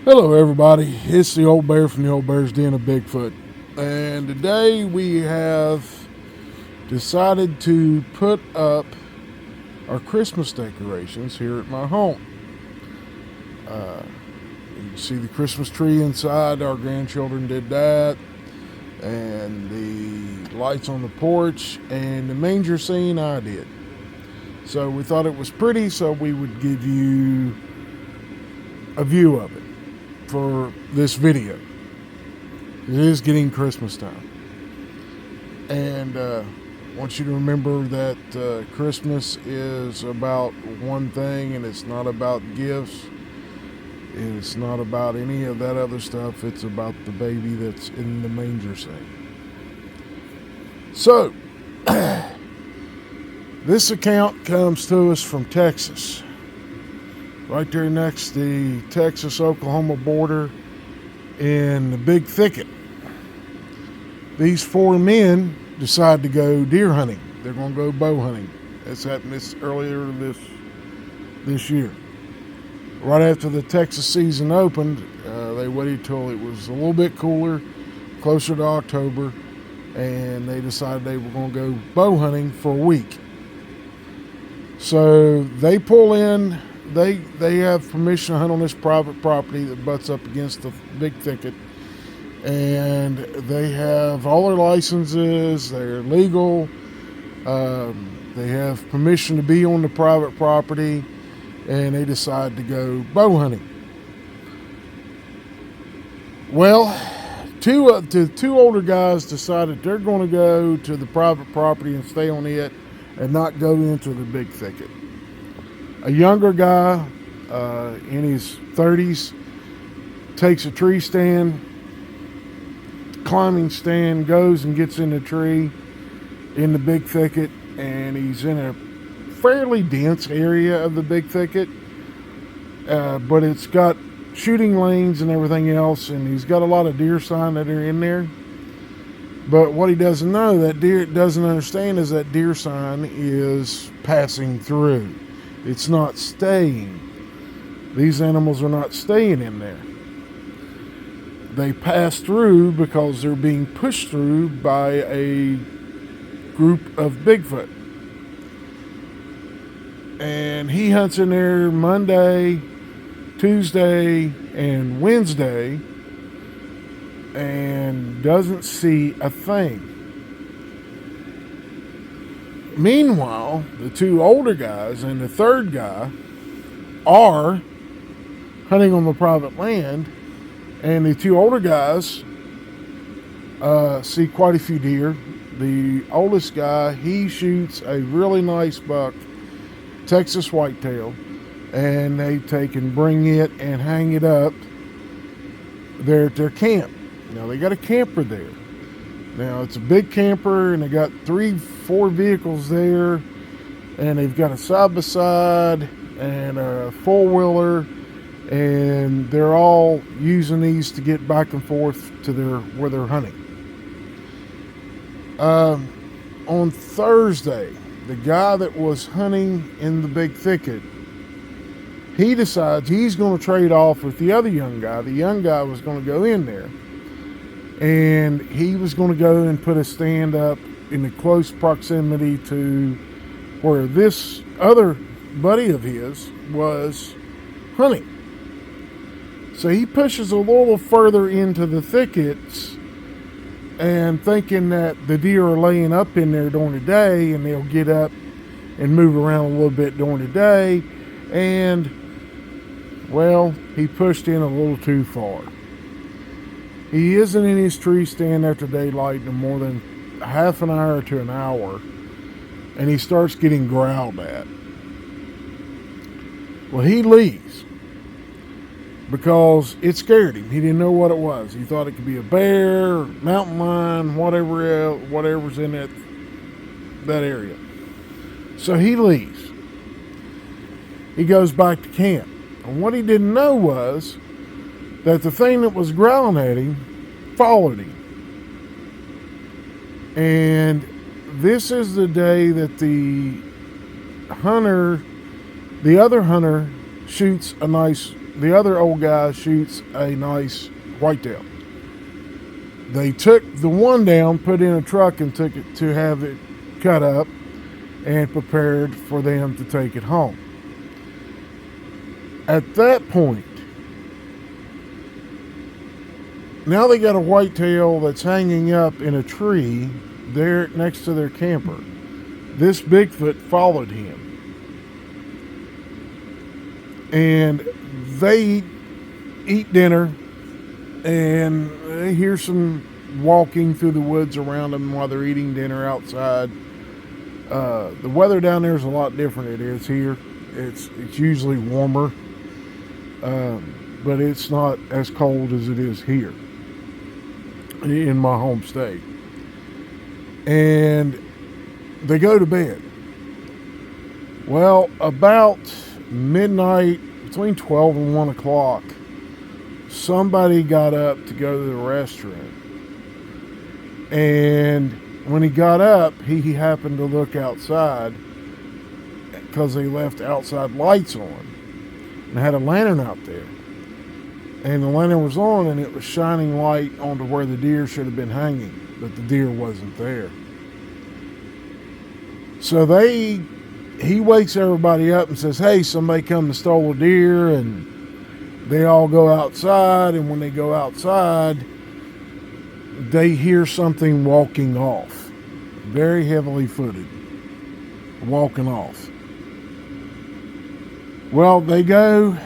Hello, everybody. It's the old bear from the old bear's den of Bigfoot. And today we have decided to put up our Christmas decorations here at my home. You can see the Christmas tree inside. Our grandchildren did that. And the lights on the porch. And the manger scene I did. So we thought it was pretty, so we would give you a view of it for this video. It is getting Christmas time, and I want you to remember that Christmas is about one thing, and it's not about gifts. It's not about any of that other stuff. It's about the baby that's in the manger scene. So this account comes to us from Texas, right there next to the Texas-Oklahoma border in the Big Thicket. These four men decide to go deer hunting. They're going to go bow hunting. This happened earlier this year. Right after the Texas season opened, they waited till it was a little bit cooler, closer to October, and they decided they were going to go bow hunting for a week. So they pull in. They have permission to hunt on this private property that butts up against the Big Thicket, and they have all their licenses. They're legal. They have permission to be on the private property, and they decide to go bow hunting. Well, the two older guys decided they're going to go to the private property and stay on it and not go into the Big Thicket. A younger guy in his 30s takes a tree stand, climbing stand, goes and gets in the tree in the Big Thicket, and he's in a fairly dense area of the Big Thicket, but it's got shooting lanes and everything else, and he's got a lot of deer sign that are in there. But what he doesn't know, doesn't understand, is that deer sign is passing through. It's not staying. These animals are not staying in there. They pass through because they're being pushed through by a group of Bigfoot. And he hunts in there Monday, Tuesday, and Wednesday, and doesn't see a thing. Meanwhile, the two older guys and the third guy are hunting on the private land, and the two older guys see quite a few deer. The oldest guy, he shoots a really nice buck, Texas whitetail, and they take and bring it and hang it up there at their camp. Now, they got a camper there. Now, it's a big camper, and they got 3-4 vehicles there, and they've got a side-by-side and a four-wheeler, and they're all using these to get back and forth to where they're hunting. On Thursday, the guy that was hunting in the Big Thicket, he decides he's going to trade off with the other young guy. The young guy was going to go in there, and he was going to go and put a stand up in the close proximity to where this other buddy of his was hunting. So he pushes a little further into the thickets, and thinking that the deer are laying up in there during the day, and they'll get up and move around a little bit during the day, and, well, he pushed in a little too far. He isn't in his tree stand after daylight no more than half an hour to an hour, and he starts getting growled at. Well, he leaves because it scared him. He didn't know what it was. He thought it could be a bear, mountain lion, whatever's in that area. So he leaves. He goes back to camp. And what he didn't know was that the thing that was growling at him followed him. And this is the day that the other hunter, shoots a nice the other old guy shoots a nice whitetail. They took the one down, put in a truck, and took it to have it cut up and prepared for them to take it home. At that point, now they got a whitetail that's hanging up in a tree there next to their camper. This Bigfoot followed him. And they eat dinner, and they hear some walking through the woods around them while they're eating dinner outside. The weather down there is a lot different than it is here. It's usually warmer, but it's not as cold as it is here in my home state. And they go to bed. Well, about midnight, between 12 and 1 o'clock, somebody got up to go to the restroom. And when he got up, he happened to look outside because they left outside lights on and had a lantern out there. And the lantern was on, and it was shining light onto where the deer should have been hanging, but the deer wasn't there. So he wakes everybody up and says, hey, somebody come and stole a deer, and they all go outside, and when they go outside, they hear something walking off, very heavily footed, walking off. Well, they go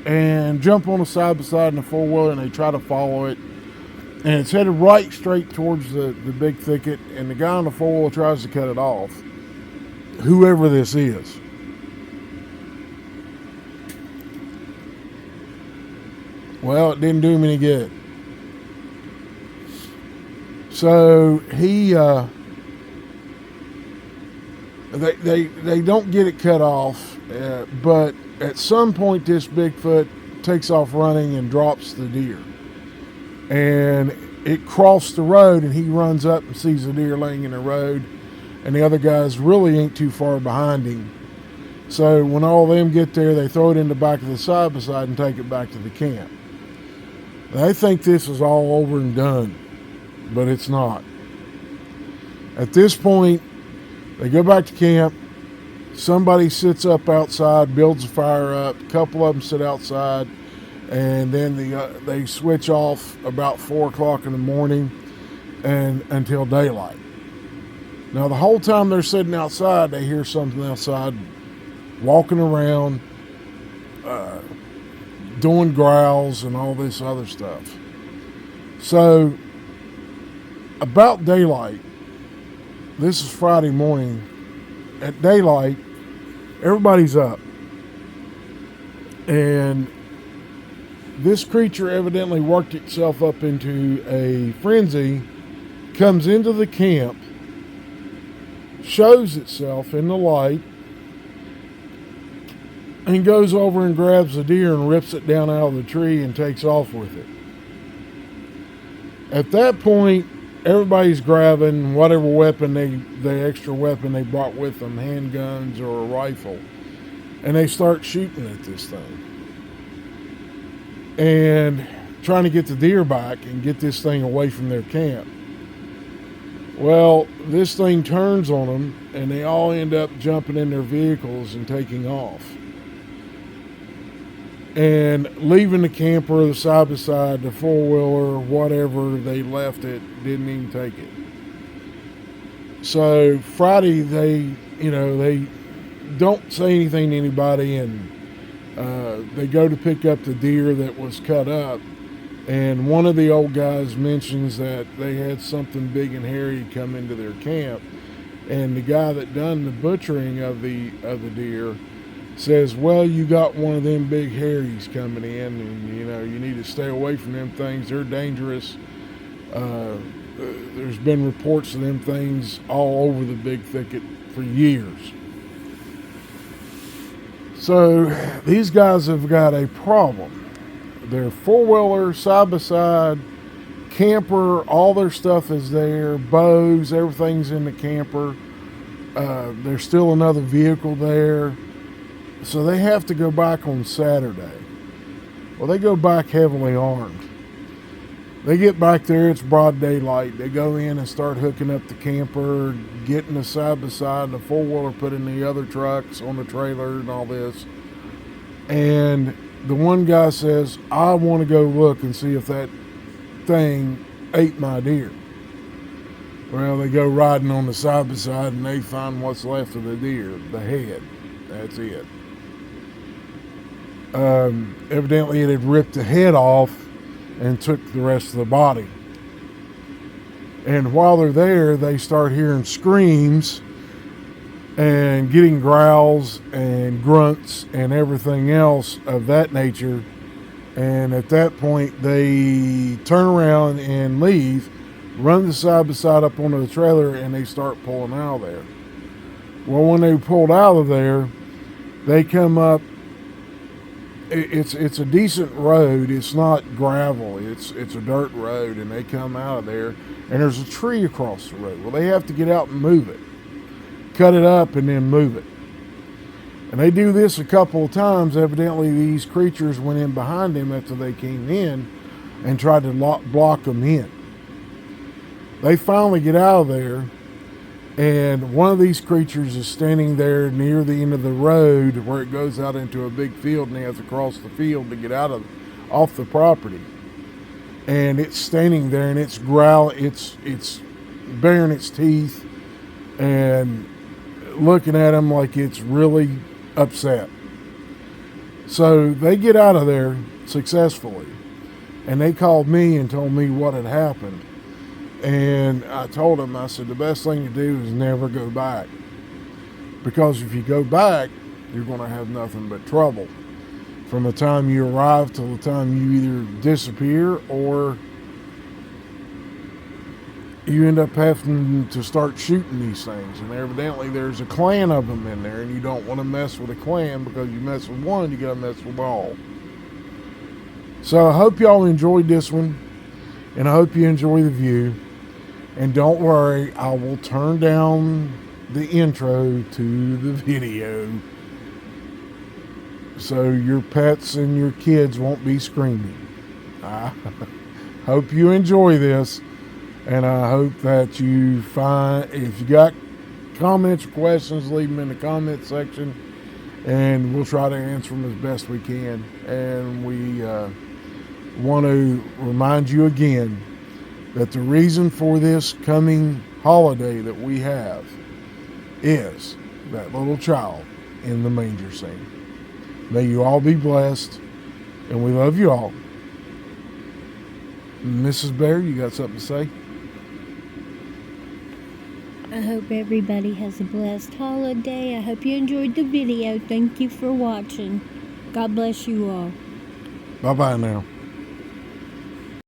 and jump on a side-by-side in a four-wheeler, and they try to follow it, and it's headed right straight towards the big thicket, and the guy on the four-wheeler tries to cut it off, whoever this is. Well, it didn't do him any good. So they don't get it cut off, but at some point this Bigfoot takes off running and drops the deer. And it crossed the road, and he runs up and sees the deer laying in the road, and the other guys really ain't too far behind him. So when all of them get there, they throw it in the back of the side-by-side and take it back to the camp. They think this is all over and done, but it's not. At this point, they go back to camp. Somebody sits up outside, builds a fire up. A couple of them sit outside, and then they switch off about 4 o'clock in the morning and until daylight. Now, the whole time they're sitting outside, they hear something outside walking around, doing growls and all this other stuff. So, about daylight, this is Friday morning, at daylight, everybody's up. And this creature evidently worked itself up into a frenzy, comes into the camp, shows itself in the light, and goes over and grabs the deer and rips it down out of the tree and takes off with it. At that point, everybody's grabbing whatever weapon the extra weapon they brought with them, handguns or a rifle, and they start shooting at this thing and trying to get the deer back and get this thing away from their camp. Well, this thing turns on them, and they all end up jumping in their vehicles and taking off. And leaving the camper, the side-by-side, the four-wheeler, whatever, they left it, didn't even take it. So Friday, they don't say anything to anybody, and they go to pick up the deer that was cut up. And one of the old guys mentions that they had something big and hairy come into their camp. And the guy that done the butchering of the deer says, well, you got one of them big hairies coming in, and you need to stay away from them things. They're dangerous. There's been reports of them things all over the big thicket for years. So these guys have got a problem. Their four-wheeler, side-by-side, camper, all their stuff is there, bows, everything's in the camper. There's still another vehicle there. So they have to go back on Saturday. Well, they go back heavily armed. They get back there, it's broad daylight. They go in and start hooking up the camper, getting the side-by-side, the four-wheeler put in the other trucks on the trailer and all this. And the one guy says, I want to go look and see if that thing ate my deer. Well, they go riding on the side-by-side and they find what's left of the deer, the head. That's it. Evidently it had ripped the head off and took the rest of the body. And while they're there, they start hearing screams and getting growls and grunts and everything else of that nature. And at that point, they turn around and leave, run the side-by-side up onto the trailer, and they start pulling out of there. Well, when they pulled out of there, they come up. It's a decent road. It's not gravel. It's a dirt road, and they come out of there, and there's a tree across the road. Well, they have to get out and move it, cut it up, and then move it. And they do this a couple of times. Evidently, these creatures went in behind them after they came in and tried to block them in. They finally get out of there, and one of these creatures is standing there near the end of the road where it goes out into a big field, and they have to cross the field to get off the property. And it's standing there, and it's growling, it's baring its teeth and looking at them like it's really upset. So they get out of there successfully, and they called me and told me what had happened. And I told them, I said, the best thing to do is never go back. Because if you go back, you're going to have nothing but trouble. From the time you arrive till the time you either disappear or you end up having to start shooting these things. And evidently there's a clan of them in there, and you don't want to mess with a clan, because you mess with one, you got to mess with all. So I hope y'all enjoyed this one, and I hope you enjoy the view. And don't worry, I will turn down the intro to the video so your pets and your kids won't be screaming. I hope you enjoy this, and I hope that you find, if you got comments or questions, leave them in the comment section, and we'll try to answer them as best we can. And we want to remind you again that the reason for this coming holiday that we have is that little child in the manger scene. May you all be blessed, and we love you all. Mrs. Bear, you got something to say? I hope everybody has a blessed holiday. I hope you enjoyed the video. Thank you for watching. God bless you all. Bye-bye now.